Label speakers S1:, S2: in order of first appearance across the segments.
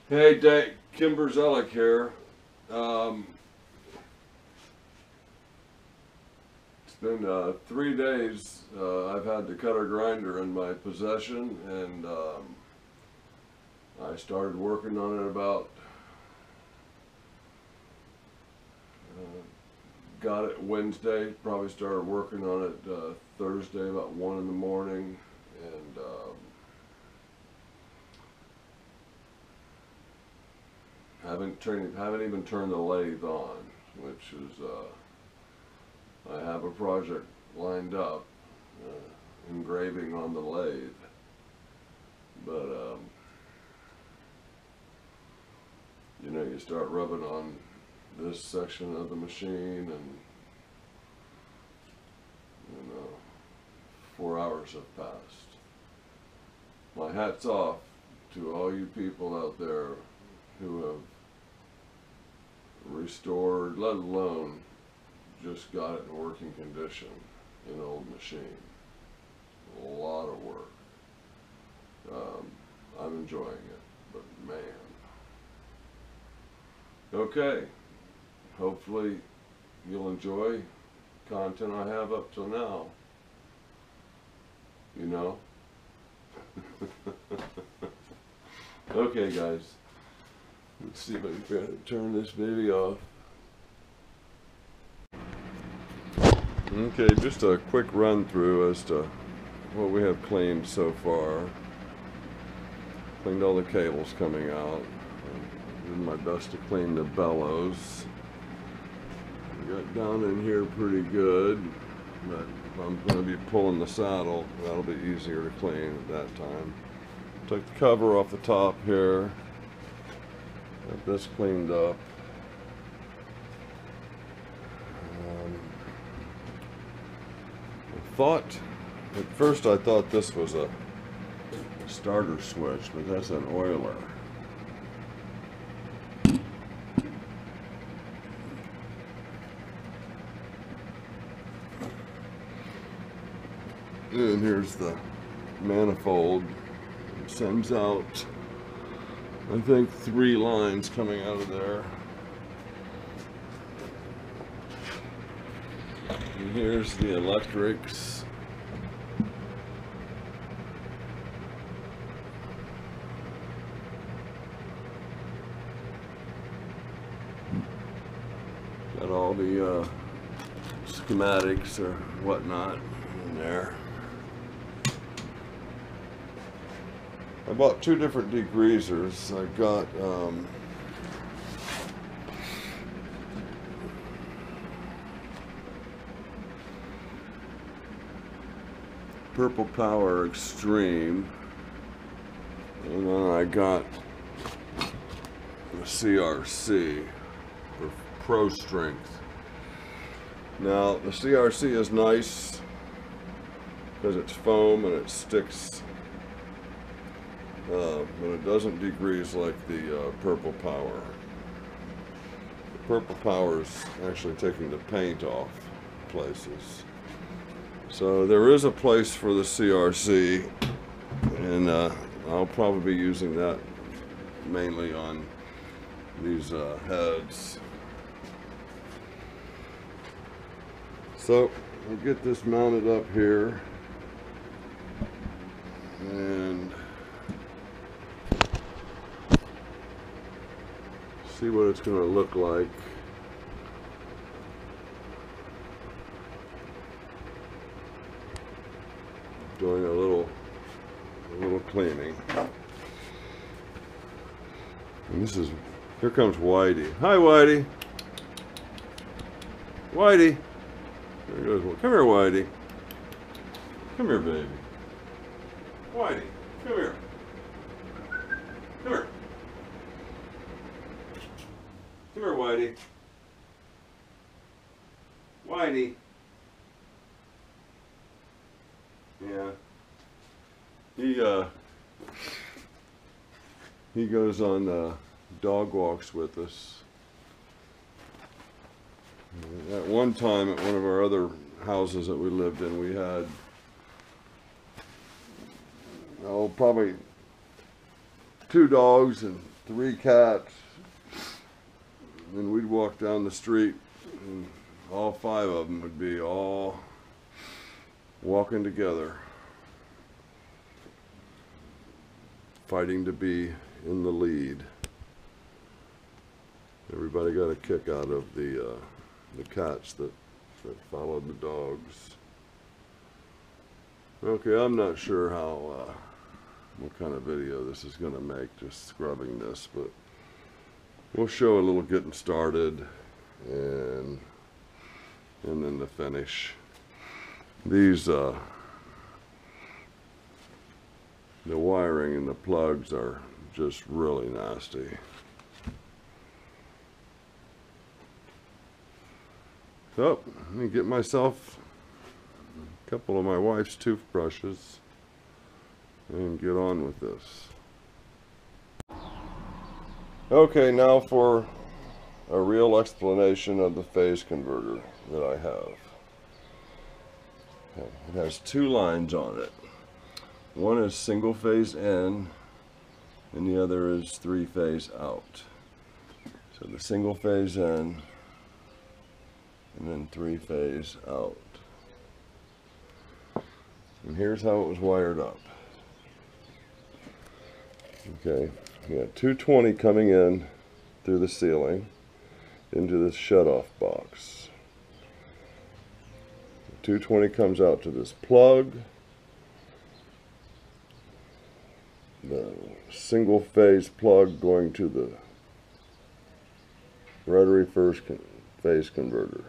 S1: Hey, Dave, Kimberzelik here. It's been 3 days. I've had the cutter grinder in my possession, and I started working on it about, got it Wednesday, probably started working on it Thursday about 1 in the morning, and haven't even turned the lathe on, which is, I have a project lined up, engraving on the lathe, but you know, you start rubbing on this section of the machine, and you know, 4 hours have passed. My hat's off to all you people out there who have restored, let alone just got it in working condition, an old machine. A lot of work. I'm enjoying it, but man. Okay, hopefully you'll enjoy content I have up till now. You know? Okay, guys. Let's see if I can turn this baby off. Okay, just a quick run through as to what we have cleaned so far. Cleaned all the cables coming out. Did my best to clean the bellows. Got down in here pretty good, but if I'm going to be pulling the saddle, that'll be easier to clean at that time. Took the cover off the top here. Got this cleaned up. At first I thought this was a starter switch, but that's an oiler. And here's the manifold. It sends out, I think, 3 lines coming out of there. And here's the electrics. Got all the schematics or whatnot in there. I bought 2 different degreasers. I got Purple Power Extreme, and then I got the CRC for Pro Strength. Now the CRC is nice because it's foam and it sticks, but it doesn't degrease like the Purple Power. The Purple Power is actually taking the paint off places. So there is a place for the CRC, and I'll probably be using that mainly on these heads. So I'll get this mounted up here, and see what it's going to look like. Doing a little cleaning. And this is, here comes Whitey. Hi, Whitey. Whitey. There he goes. Come here, Whitey. Come here, baby. Whitey, come here. Come here. Come here, Whitey. Whitey. Yeah. He goes on dog walks with us. At one time, at one of our other houses that we lived in, we had probably 2 dogs and 3 cats, and we'd walk down the street and all 5 of them would be all walking together, fighting to be in the lead. Everybody got a kick out of the cats that followed the dogs. Okay, I'm not sure how what kind of video this is going to make, just scrubbing this, but we'll show a little getting started and then the finish. These the wiring and the plugs are just really nasty. So, let me get myself a couple of my wife's toothbrushes and get on with this. Okay, now for a real explanation of the phase converter that I have. Okay, it has 2 lines on it. One is single phase in and the other is 3 phase out. So the single phase in and then 3 phase out. And here's how it was wired up. Okay, we got 220 coming in through the ceiling into this shut-off box. 220 comes out to this plug. The single phase plug going to the rotary first phase converter.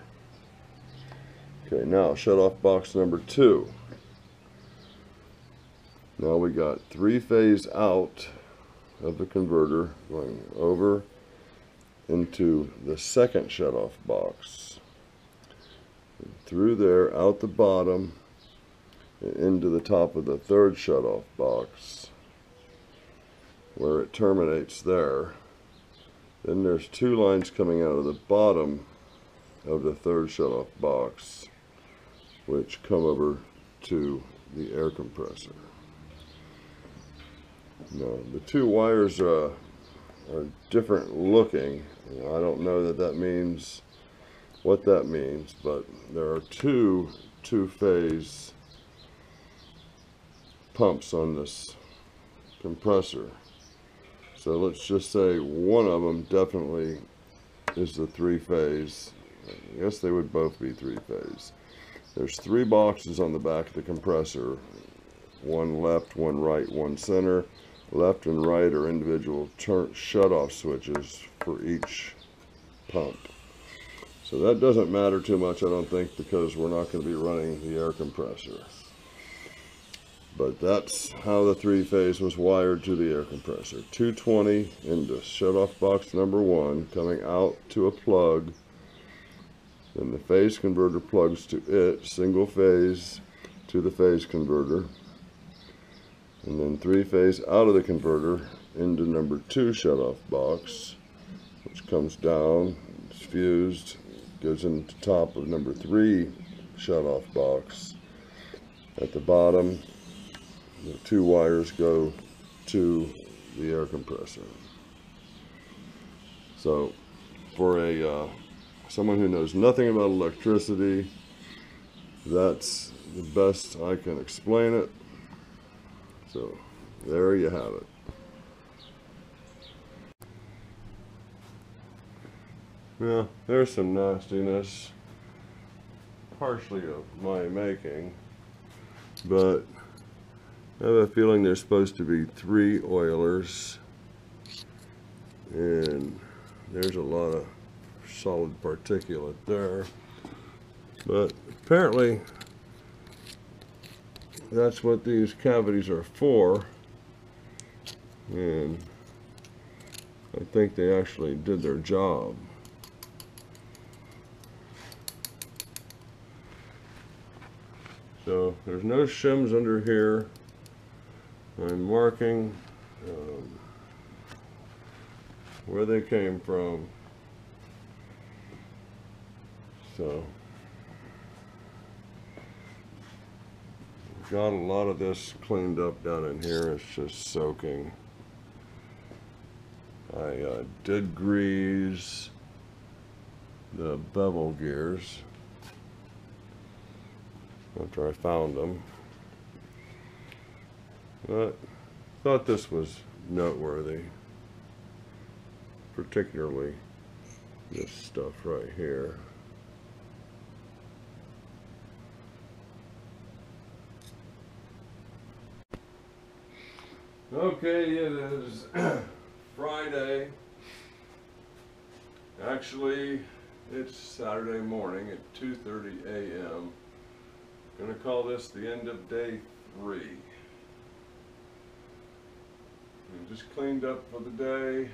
S1: Okay, now shut off box number 2. Now we got 3 phase out of the converter going over into the second shut off box. And through there, out the bottom, and into the top of the third shut off box, where it terminates there. Then there's 2 lines coming out of the bottom of the third shut off box, which come over to the air compressor. Now, the 2 wires are different looking. I don't know that that means what that means, but there are 2 two-phase pumps on this compressor. So let's just say one of them definitely is the 3-phase. I guess they would both be 3-phase. There's 3 boxes on the back of the compressor. 1 left, 1 right, 1 center. Left and right are individual shut-off switches for each pump. So that doesn't matter too much, I don't think, because we're not going to be running the air compressor. But that's how the 3-phase was wired to the air compressor. 220 into shut-off box number 1, coming out to a plug. Then the phase converter plugs to it, single phase to the phase converter. And then 3-phase out of the converter into number 2 shut-off box, which comes down, it's fused, goes into the top of number 3 shut-off box. At the bottom, the 2 wires go to the air compressor. So, for someone who knows nothing about electricity, that's the best I can explain it. So, there you have it. Yeah, there's some nastiness, partially of my making, but I have a feeling there's supposed to be 3 oilers, and there's a lot of solid particulate there, but apparently that's what these cavities are for, and I think they actually did their job. So there's no shims under here. I'm marking where they came from. So got a lot of this cleaned up down in here. It's just soaking. I did grease the bevel gears after I found them, but thought this was noteworthy, particularly this stuff right here. Okay, it is Friday. Actually, it's Saturday morning at 2:30 a.m. Gonna call this the end of day 3. And just cleaned up for the day.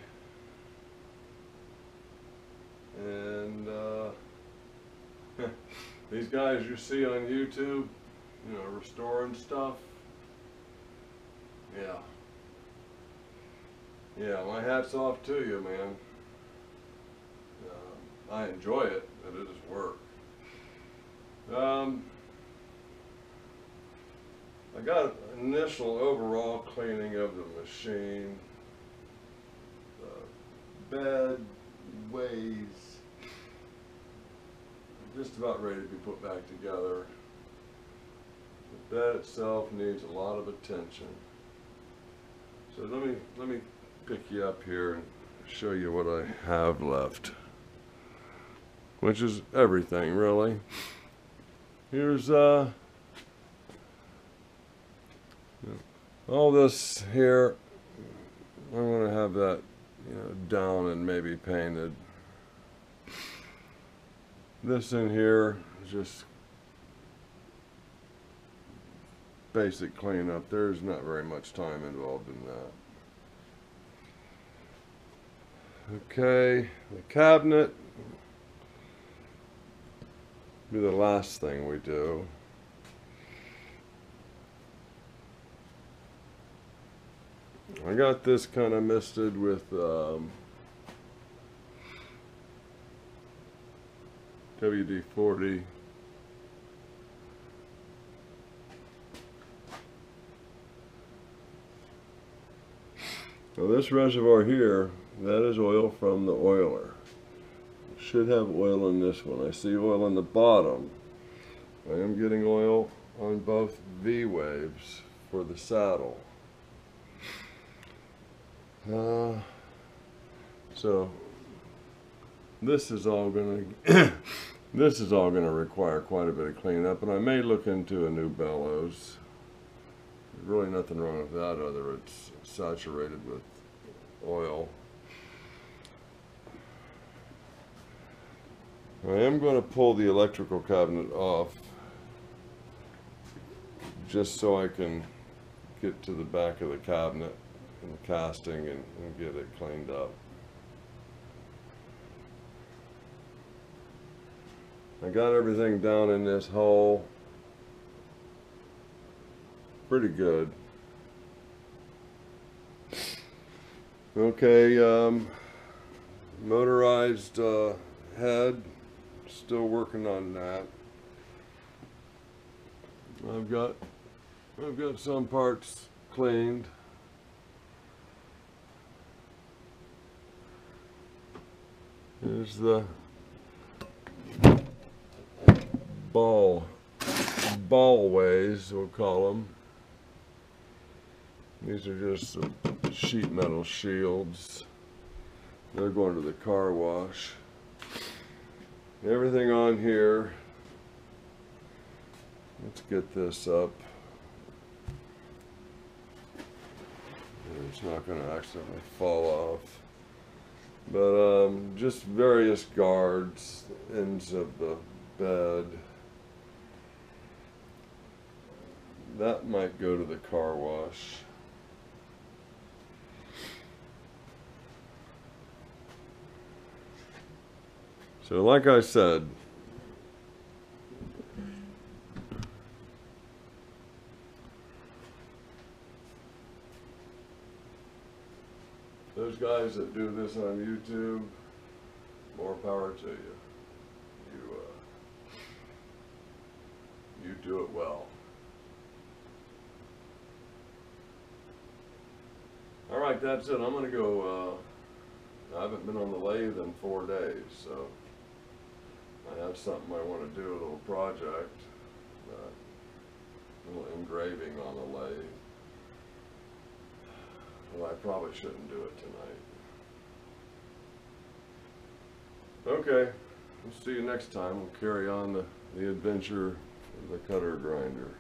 S1: And these guys you see on YouTube, you know, restoring stuff. Yeah, my hat's off to you, man. I enjoy it, but it is work. I got initial overall cleaning of the machine. The bed weighs just about ready to be put back together. The bed itself needs a lot of attention. So let me pick you up here and show you what I have left, which is everything really. Here's all this here. I'm going to have that, you know, down and maybe painted. This in here is just basic cleanup. There's not very much time involved in that. Okay, the cabinet will be the last thing we do. I got this kind of misted with WD-40. Now this reservoir here, that is oil from the oiler. Should have oil in this one. I see oil on the bottom. I am getting oil on both V-waves for the saddle. So this is all going to this is all going to require quite a bit of cleanup, and I may look into a new bellows. There's really nothing wrong with that, other it's saturated with oil. I am going to pull the electrical cabinet off just so I can get to the back of the cabinet and the casting and get it cleaned up. I got everything down in this hole pretty good. Okay, motorized head, still working on that. I've got some parts cleaned. Here's the ball ways, we'll call them. These are just some sheet metal shields. They're going to the car wash. Everything on here. Let's get this up. It's not going to accidentally fall off. But just various guards, ends of the bed. That might go to the car wash. So like I said, those guys that do this on YouTube, more power to you. You do it well. All right, that's it. I'm gonna go I haven't been on the lathe in 4 days, so I have something I want to do, a little project, a little engraving on the lathe. Well, I probably shouldn't do it tonight. Okay, we'll see you next time. We'll carry on the adventure of the cutter grinder.